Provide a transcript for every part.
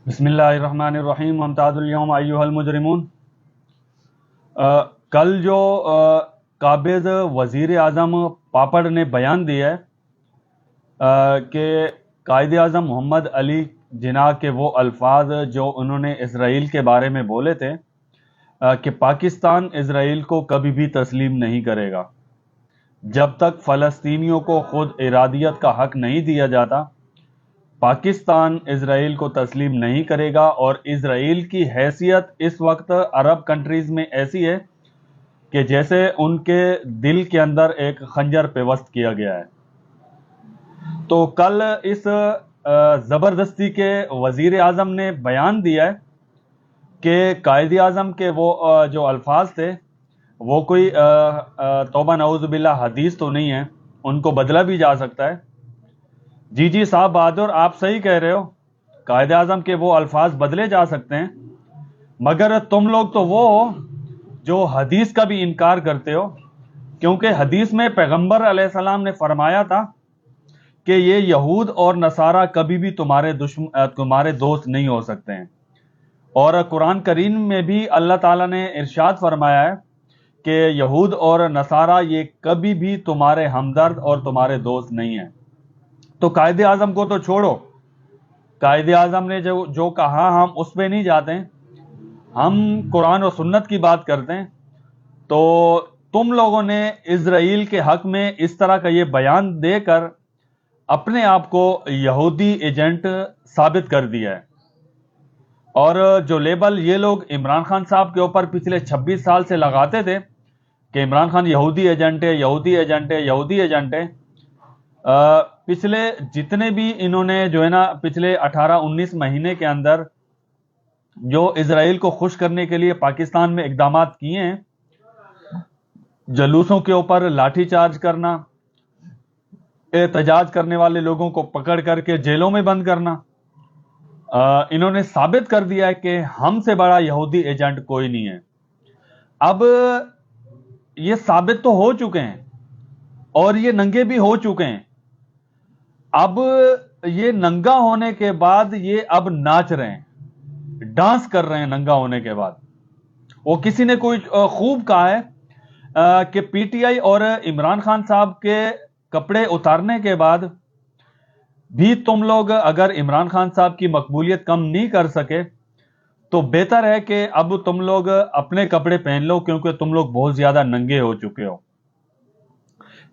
بسم اللہ الرحمن الرحیم وامتاز اليوم ایھا المجرمون۔ کل جو قابض وزیر اعظم پاپڑ نے بیان دیا ہے کہ قائد اعظم محمد علی جناح کے وہ الفاظ جو انہوں نے اسرائیل کے بارے میں بولے تھے کہ پاکستان اسرائیل کو کبھی بھی تسلیم نہیں کرے گا جب تک فلسطینیوں کو خود ارادیت کا حق نہیں دیا جاتا۔ پاکستان اسرائیل کو تسلیم نہیں کرے گا، اور اسرائیل کی حیثیت اس وقت عرب کنٹریز میں ایسی ہے کہ جیسے ان کے دل کے اندر ایک خنجر پیوست کیا گیا ہے۔ تو کل اس زبردستی کے وزیر اعظم نے بیان دیا ہے کہ قائد اعظم کے وہ جو الفاظ تھے وہ کوئی توبہ نعوذ باللہ حدیث تو نہیں ہے، ان کو بدلا بھی جا سکتا ہے۔ جی صاحب بہادر، آپ صحیح کہہ رہے ہو، قائد اعظم کے وہ الفاظ بدلے جا سکتے ہیں، مگر تم لوگ تو وہ ہو جو حدیث کا بھی انکار کرتے ہو، کیونکہ حدیث میں پیغمبر علیہ السلام نے فرمایا تھا کہ یہ یہود اور نصارہ کبھی بھی تمہارے دوست نہیں ہو سکتے ہیں، اور قرآن کریم میں بھی اللہ تعالیٰ نے ارشاد فرمایا ہے کہ یہود اور نصارہ یہ کبھی بھی تمہارے ہمدرد اور تمہارے دوست نہیں ہیں۔ تو قائد اعظم کو تو چھوڑو، قائد اعظم نے جو کہا ہم اس پہ نہیں جاتے ہیں، ہم قرآن و سنت کی بات کرتے ہیں۔ تو تم لوگوں نے اسرائیل کے حق میں اس طرح کا یہ بیان دے کر اپنے آپ کو یہودی ایجنٹ ثابت کر دیا ہے، اور جو لیبل یہ لوگ عمران خان صاحب کے اوپر پچھلے 26 سال سے لگاتے تھے کہ عمران خان یہودی ایجنٹ ہے، یہودی ایجنٹ ہے، یہودی ایجنٹ ہے، پچھلے جتنے بھی انہوں نے جو ہے نا پچھلے 18-19 مہینے کے اندر جو اسرائیل کو خوش کرنے کے لیے پاکستان میں اقدامات کیے ہیں، جلوسوں کے اوپر لاٹھی چارج کرنا، احتجاج کرنے والے لوگوں کو پکڑ کر کے جیلوں میں بند کرنا، انہوں نے ثابت کر دیا ہے کہ ہم سے بڑا یہودی ایجنٹ کوئی نہیں ہے۔ اب یہ ثابت تو ہو چکے ہیں اور یہ ننگے بھی ہو چکے ہیں، اب یہ ننگا ہونے کے بعد یہ اب ناچ رہے ہیں، ڈانس کر رہے ہیں ننگا ہونے کے بعد۔ وہ کسی نے کوئی خوب کہا ہے کہ پی ٹی آئی اور عمران خان صاحب کے کپڑے اتارنے کے بعد بھی تم لوگ اگر عمران خان صاحب کی مقبولیت کم نہیں کر سکے تو بہتر ہے کہ اب تم لوگ اپنے کپڑے پہن لو، کیونکہ تم لوگ بہت زیادہ ننگے ہو چکے ہو۔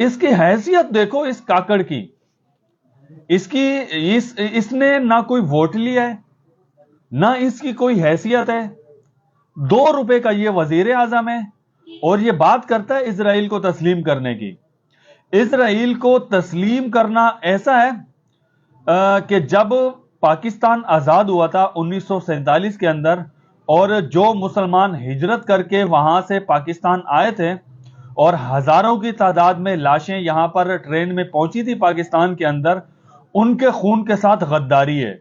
اس کی حیثیت دیکھو اس کاکڑ کی، اس نے نہ کوئی ووٹ لیا ہے، نہ اس کی کوئی حیثیت ہے، 2 روپے کا یہ وزیر اعظم ہے، اور یہ بات کرتا ہے اسرائیل کو تسلیم کرنے کی۔ اسرائیل کو تسلیم کرنا ایسا ہے کہ جب پاکستان آزاد ہوا تھا 1947 کے اندر، اور جو مسلمان ہجرت کر کے وہاں سے پاکستان آئے تھے اور ہزاروں کی تعداد میں لاشیں یہاں پر ٹرین میں پہنچی تھی پاکستان کے اندر، ان کے خون کے ساتھ غداری ہے۔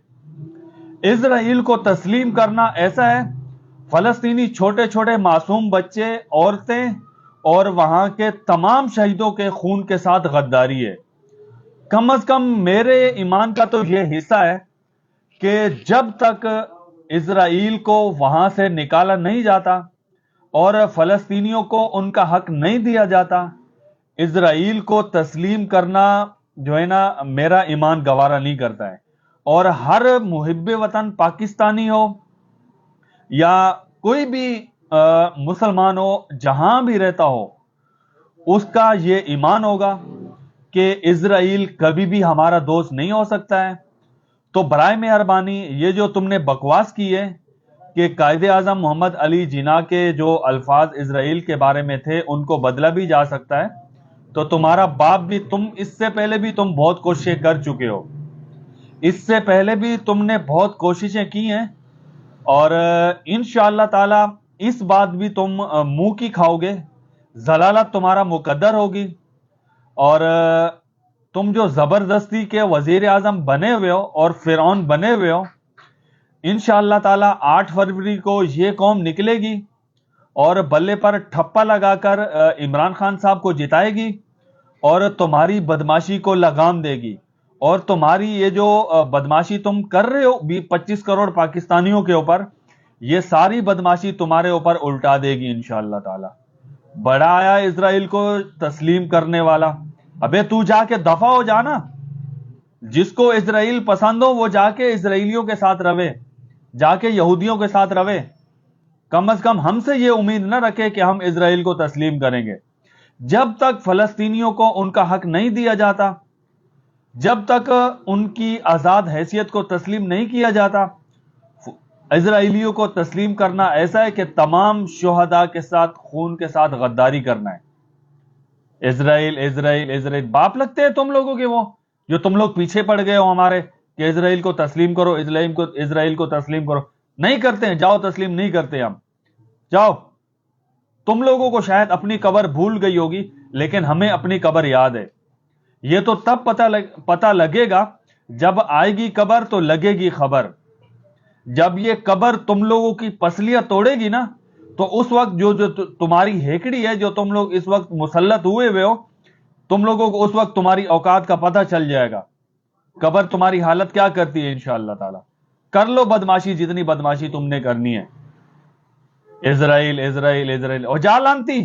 اسرائیل کو تسلیم کرنا ایسا ہے، فلسطینی چھوٹے چھوٹے معصوم بچے، عورتیں اور وہاں کے تمام شہیدوں کے خون کے ساتھ غداری ہے۔ کم از کم میرے ایمان کا تو یہ حصہ ہے کہ جب تک اسرائیل کو وہاں سے نکالا نہیں جاتا اور فلسطینیوں کو ان کا حق نہیں دیا جاتا، اسرائیل کو تسلیم کرنا جو ہے نا میرا ایمان گوارا نہیں کرتا ہے۔ اور ہر محب وطن پاکستانی ہو یا کوئی بھی مسلمان ہو، جہاں بھی رہتا ہو، اس کا یہ ایمان ہوگا کہ اسرائیل کبھی بھی ہمارا دوست نہیں ہو سکتا ہے۔ تو برائے مہربانی یہ جو تم نے بکواس کی ہے کہ قائد اعظم محمد علی جناح کے جو الفاظ اسرائیل کے بارے میں تھے ان کو بدلا بھی جا سکتا ہے، تو تمہارا باپ بھی، تم اس سے پہلے بھی تم بہت کوششیں کر چکے ہو، اس سے پہلے بھی تم نے بہت کوششیں کی ہیں، اور انشاءاللہ تعالی اس بات بھی تم منہ کی کھاؤ گے، ضلالت تمہارا مقدر ہوگی، اور تم جو زبردستی کے وزیر اعظم بنے ہوئے ہو اور فرعون بنے ہوئے ہو، انشاءاللہ تعالی 8 فروری کو یہ قوم نکلے گی اور بلے پر ٹھپا لگا کر عمران خان صاحب کو جتائے گی اور تمہاری بدماشی کو لگام دے گی، اور تمہاری یہ جو بدماشی تم کر رہے ہو 25 کروڑ پاکستانیوں کے اوپر، یہ ساری بدماشی تمہارے اوپر الٹا دے گی انشاءاللہ تعالی۔ بڑا آیا اسرائیل کو تسلیم کرنے والا، ابے تو جا کے دفع ہو جانا، جس کو اسرائیل پسند ہو وہ جا کے اسرائیلیوں کے ساتھ روے، جا کے یہودیوں کے ساتھ روے، کم از کم ہم سے یہ امید نہ رکھے کہ ہم اسرائیل کو تسلیم کریں گے۔ جب تک فلسطینیوں کو ان کا حق نہیں دیا جاتا، جب تک ان کی آزاد حیثیت کو تسلیم نہیں کیا جاتا، اسرائیلیوں کو تسلیم کرنا ایسا ہے کہ تمام شہداء کے ساتھ خون کے ساتھ غداری کرنا ہے۔ اسرائیل اسرائیل اسرائیل، باپ لگتے ہیں تم لوگوں کے وہ، جو تم لوگ پیچھے پڑ گئے ہو ہمارے کہ اسرائیل کو تسلیم کرو، اسرائیل کو تسلیم کرو۔ نہیں کرتے ہیں، جاؤ تسلیم نہیں کرتے ہم، جاؤ۔ تم لوگوں کو شاید اپنی قبر بھول گئی ہوگی، لیکن ہمیں اپنی قبر یاد ہے۔ یہ تو تب پتہ لگے گا جب آئے گی قبر تو لگے گی خبر۔ جب یہ قبر تم لوگوں کی پسلیاں توڑے گی نا، تو اس وقت جو تمہاری ہیکڑی ہے، جو تم لوگ اس وقت مسلط ہوئے ہو، تم لوگوں کو اس وقت تمہاری اوقات کا پتہ چل جائے گا، قبر تمہاری حالت کیا کرتی ہے انشاءاللہ تعالی۔ کر لو بدماشی، جتنی بدماشی تم نے کرنی ہے۔ اسرائیل اسرائیل اسرائیل، اور جا لانتی